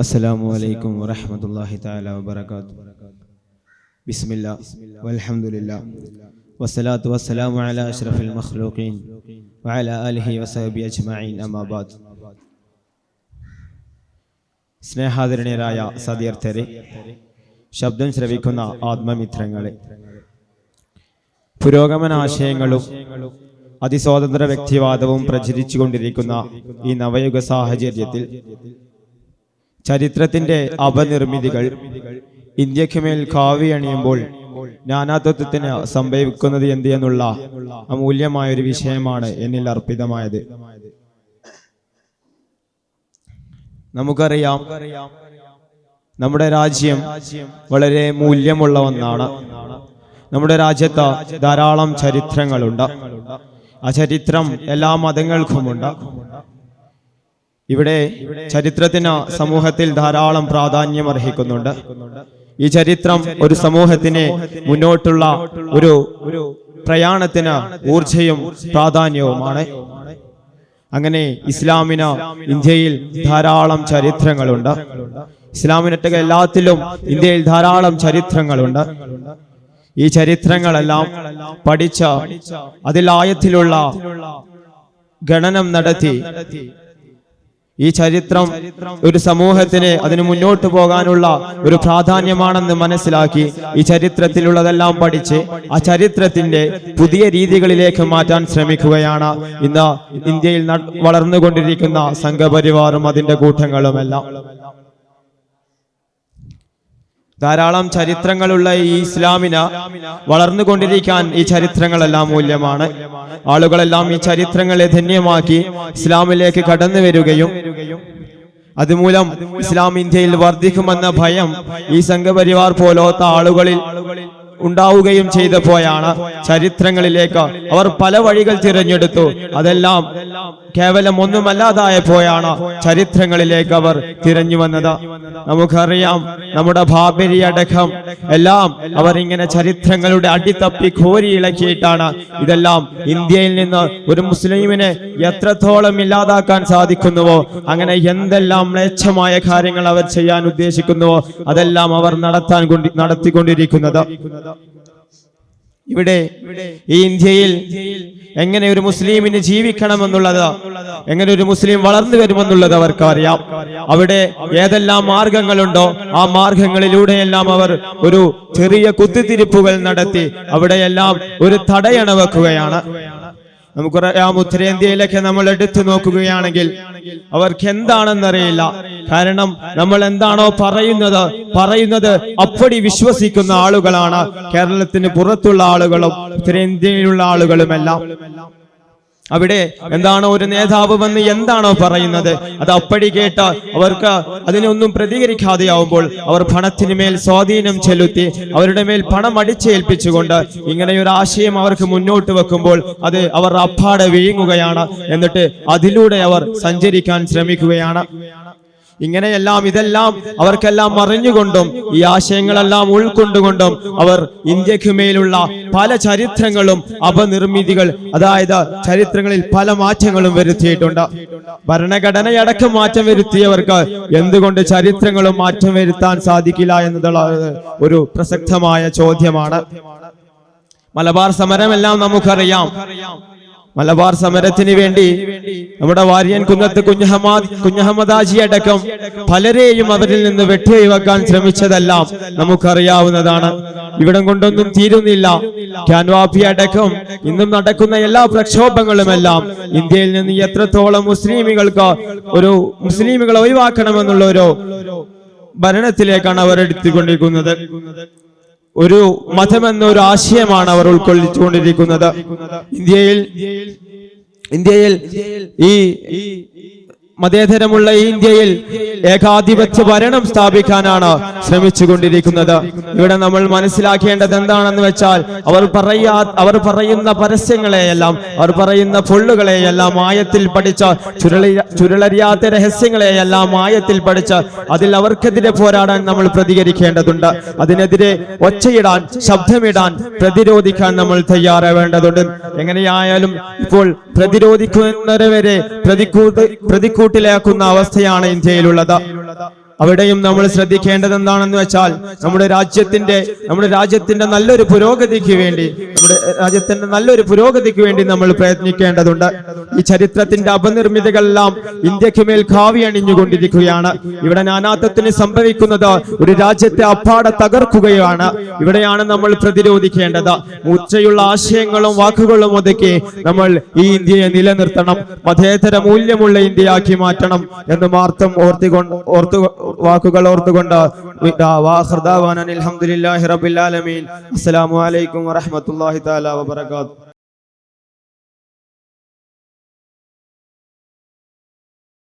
അസ്സലാമു അലൈക്കും വറഹ്മത്തുള്ളാഹി തആല വബറകാതുഹു. ബിസ്മില്ലാ വൽഹംദുലില്ലാ വസ്സലാത്തു വസ്സലാമു അലാ അഷ്റഫിൽ മഖ്ലൂഖീൻ വഅലാ ആലിഹി വസഹബിഹി അജ്മഈൻ. അമ്മാ ബഅദ്. സ്നേഹാദരണീയരായ സദീർത്ഥരെ, ശബ്ദം ശ്രവിക്കുന്ന ആത്മമിത്രങ്ങളെ, പുരോഗമന ആശയങ്ങളും അതിസ്വാതന്ത്ര്യ വ്യക്തിവാദവും പ്രചരിച്ചുകൊണ്ടിരിക്കുന്ന ഈ നവയുഗ സാഹചര്യത്തിൽ ചരിത്രത്തിന്റെ അപനിർമ്മിതികൾ ഇന്ത്യക്ക് മേൽ കാവിയണിയുമ്പോൾ നാനാത്വത്തിന് സംഭവിക്കുന്നത് എന്ത് എന്നുള്ള അമൂല്യമായൊരു വിഷയമാണ് എന്നിൽ അർപ്പിതമായത്. നമുക്കറിയാം, നമ്മുടെ രാജ്യം വളരെ മൂല്യമുള്ള ഒന്നാണ്. നമ്മുടെ രാജ്യത്ത് ധാരാളം ചരിത്രങ്ങളുണ്ട്. ആ ചരിത്രം എല്ലാ മതങ്ങൾക്കുമുണ്ട്. ഇവിടെ ചരിത്രത്തിന് സമൂഹത്തിൽ ധാരാളം പ്രാധാന്യം അർഹിക്കുന്നുണ്ട്. ഈ ചരിത്രം ഒരു സമൂഹത്തിന് മുന്നോട്ടുള്ള ഒരു പ്രയാണത്തിന് ഊർജയും പ്രാധാന്യവുമാണ്. അങ്ങനെ ഇസ്ലാമിന് ഇന്ത്യയിൽ ധാരാളം ചരിത്രങ്ങളുണ്ട്. ഇസ്ലാമിനൊക്കെ എല്ലാത്തിലും ഇന്ത്യയിൽ ധാരാളം ചരിത്രങ്ങളുണ്ട്. ഈ ചരിത്രങ്ങളെല്ലാം പഠിച്ച അതിൽ ആയത്തിലുള്ള ഗണനം നടത്തി ഈ ചരിത്രം ഒരു സമൂഹത്തിന് അതിന് മുന്നോട്ട് പോകാനുള്ള ഒരു പ്രാധാന്യമാണെന്ന് മനസ്സിലാക്കി ഈ ചരിത്രത്തിലുള്ളതെല്ലാം പഠിച്ച് ആ ചരിത്രത്തിന്റെ പുതിയ രീതികളിലേക്ക് മാറ്റാൻ ശ്രമിക്കുകയാണ് ഇന്ന് ഇന്ത്യയിൽ വളർന്നുകൊണ്ടിരിക്കുന്ന സംഘപരിവാറും അതിന്റെ കൂട്ടങ്ങളുമെല്ലാം. ധാരാളം ചരിത്രങ്ങളുള്ള ഈ ഇസ്ലാമിന് വളർന്നുകൊണ്ടിരിക്കാൻ ഈ ചരിത്രങ്ങളെല്ലാം മൂല്യമാണ്. ആളുകളെല്ലാം ഈ ചരിത്രങ്ങളെ ധന്യമാക്കി ഇസ്ലാമിലേക്ക് കടന്നു വരികയും അതുമൂലം ഇസ്ലാം ഇന്ത്യയിൽ വർദ്ധിക്കുമെന്ന ഭയം ഈ സംഘപരിവാർ പോലത്തെ ആളുകളിൽ ഉണ്ടാവുകയും ചെയ്തപ്പോഴാണ് ചരിത്രങ്ങളിലേക്ക് അവർ പല വഴികൾ തിരഞ്ഞെടുത്തു. അതെല്ലാം കേവലം ഒന്നുമല്ലാതായപ്പോഴാണ് ചരിത്രങ്ങളിലേക്ക് അവർ തിരഞ്ഞു വന്നത്. നമുക്കറിയാം, നമ്മുടെ ബാബരി അടക്കം എല്ലാം അവർ ഇങ്ങനെ ചരിത്രങ്ങളുടെ അടിത്തപ്പി കോരി ഇളക്കിയിട്ടാണ് ഇതെല്ലാം ഇന്ത്യയിൽ നിന്ന് ഒരു മുസ്ലിമിനെ എത്രത്തോളം ഇല്ലാതാക്കാൻ സാധിക്കുന്നുവോ അങ്ങനെ എന്തെല്ലാം മ്ലേച്ഛമായ കാര്യങ്ങൾ അവർ ചെയ്യാൻ ഉദ്ദേശിക്കുന്നുവോ അതെല്ലാം അവർ നടത്തിക്കൊണ്ടിരിക്കുന്നത്. ഇവിടെ ഈ ഇന്ത്യയിൽ എങ്ങനെ ഒരു മുസ്ലിമിന് ജീവിക്കണമെന്നുള്ളത്, എങ്ങനെ ഒരു മുസ്ലിം വളർന്നു വരുമെന്നുള്ളത് അവർക്ക് അറിയാം. അവിടെ ഏതെല്ലാം മാർഗങ്ങളുണ്ടോ ആ മാർഗങ്ങളിലൂടെയെല്ലാം അവർ ഒരു ചെറിയ കുത്തിത്തിരിപ്പുകൾ നടത്തി അവിടെയെല്ലാം ഒരു തടയണ വെക്കുകയാണ്. നമുക്കറിയാം, ഉത്തരേന്ത്യയിലൊക്കെ നമ്മൾ എടുത്തു നോക്കുകയാണെങ്കിൽ അവർക്ക് എന്താണെന്നറിയില്ല. കാരണം നമ്മൾ എന്താണോ പറയുന്നത് അപ്പടി വിശ്വസിക്കുന്ന ആളുകളാണ് കേരളത്തിന് പുറത്തുള്ള ആളുകളും ഉത്തരേന്ത്യയിലുള്ള ആളുകളുമെല്ലാം. അവിടെ എന്താണോ ഒരു നേതാവ് വന്ന് എന്താണോ പറയുന്നത് അത് അപ്പടി കേട്ട് അവർക്ക് അതിനൊന്നും പ്രതികരിക്കാതെയാവുമ്പോൾ അവർ പണത്തിന് മേൽ സ്വാധീനം ചെലുത്തി അവരുടെ മേൽ പണം അടിച്ചേൽപ്പിച്ചുകൊണ്ട് ഇങ്ങനെയൊരു ആശയം അവർക്ക് മുന്നോട്ട് വെക്കുമ്പോൾ അത് അവർ അപ്പാടെ വീങ്ങുകയാണ്. എന്നിട്ട് അതിലൂടെ അവർ സഞ്ചരിക്കാൻ ശ്രമിക്കുകയാണ്. ഇതെല്ലാം അവർക്കെല്ലാം അറിഞ്ഞുകൊണ്ടും ഈ ആശയങ്ങളെല്ലാം ഉൾക്കൊണ്ടുകൊണ്ടും അവർ ഇന്ത്യക്ക് മേലുള്ള പല ചരിത്രങ്ങളും അപനിർമ്മിതികൾ, അതായത് ചരിത്രങ്ങളിൽ പല മാറ്റങ്ങളും വരുത്തിയിട്ടുണ്ട്. ഭരണഘടനയടക്കം മാറ്റം വരുത്തിയവർക്ക് എന്തുകൊണ്ട് ചരിത്രങ്ങളും മാറ്റം വരുത്താൻ സാധിക്കില്ല എന്നുള്ള ഒരു പ്രസക്തമായ ചോദ്യമാണ്. മലബാർ സമരമെല്ലാം നമുക്കറിയാം. മലബാർ സമരത്തിന് വേണ്ടി നമ്മുടെ വാര്യൻ കുന്നത്ത് കുഞ്ഞഹമ്മദാജി അടക്കം പലരെയും അവരിൽ നിന്ന് വെട്ടിവെക്കാൻ ശ്രമിച്ചതെല്ലാം നമുക്കറിയാവുന്നതാണ്. ഇവിടം കൊണ്ടൊന്നും തീരുന്നില്ല. ക്യാൻവാപ്പി അടക്കം ഇന്നും നടക്കുന്ന എല്ലാ പ്രക്ഷോഭങ്ങളുമെല്ലാം ഇന്ത്യയിൽ നിന്ന് എത്രത്തോളം മുസ്ലിമുകളെ ഒഴിവാക്കണമെന്നുള്ള ഒരു ഭരണത്തിലേക്കാണ് അവർ എടുത്തുകൊണ്ടിരിക്കുന്നത്. ഒരു മതമെന്നൊരു ആശയമാണ് അവർ ഉൾക്കൊള്ളിച്ചുകൊണ്ടിരിക്കുന്നത്. ഇന്ത്യയിൽ ഈ മതേതരമുള്ള ഇന്ത്യയിൽ ഏകാധിപത്യ ഭരണം സ്ഥാപിക്കാനാണ് ശ്രമിച്ചുകൊണ്ടിരിക്കുന്നത്. ഇവിടെ നമ്മൾ മനസ്സിലാക്കേണ്ടത് എന്താണെന്ന് വെച്ചാൽ അവർ പറയുന്ന പരസ്യങ്ങളെയെല്ലാം, അവർ പറയുന്ന പൊള്ളുകളെയെല്ലാം ആയത്തിൽ പഠിച്ച ചുരുളരിയാത്ത രഹസ്യങ്ങളെയെല്ലാം ആയത്തിൽ പഠിച്ച് അതിൽ അവർക്കെതിരെ പോരാടാൻ നമ്മൾ പ്രതികരിക്കേണ്ടതുണ്ട്. അതിനെതിരെ ഒച്ചയിടാൻ, ശബ്ദമിടാൻ, പ്രതിരോധിക്കാൻ നമ്മൾ തയ്യാറാവേണ്ടതുണ്ട്. എങ്ങനെയായാലും ഇപ്പോൾ പ്രതിരോധിക്കുന്നവരെ വരെ പ്രതിക്കൂട്ടിലാക്കുന്ന അവസ്ഥയാണ് ഇന്ത്യയിലുള്ളത്. അവിടെയും നമ്മൾ ശ്രദ്ധിക്കേണ്ടത് എന്താണെന്ന് വെച്ചാൽ നമ്മുടെ രാജ്യത്തിന്റെ നല്ലൊരു പുരോഗതിക്ക് വേണ്ടി നമ്മൾ പ്രയത്നിക്കേണ്ടതുണ്ട്. ഈ ചരിത്രത്തിന്റെ അപനിർമ്മിതികളെല്ലാം ഇന്ത്യക്ക് മേൽ കാവി അണിഞ്ഞുകൊണ്ടിരിക്കുകയാണ്. ഇവിടെ നാനാത്വത്തിന് സംഭവിക്കുന്നത് ഒരു രാജ്യത്തെ അപ്പാടെ തകർക്കുകയാണ്. ഇവിടെയാണ് നമ്മൾ പ്രതിരോധിക്കേണ്ടത്. മൂർച്ചയുള്ള ആശയങ്ങളും വാക്കുകളും ഒതുക്കി നമ്മൾ ഈ ഇന്ത്യയെ നിലനിർത്തണം, മതേതര മൂല്യമുള്ള ഇന്ത്യയാക്കി മാറ്റണം എന്ന് മാത്രം വാക്കുകൾ ഓർത്തുകൊണ്ട് അൽഹംദുലില്ലാഹി റബ്ബിൽ ആലമീൻ. അസ്സലാമു അലൈക്കും വറഹ്മത്തുള്ളാഹി തആല വബറകാതുഹു.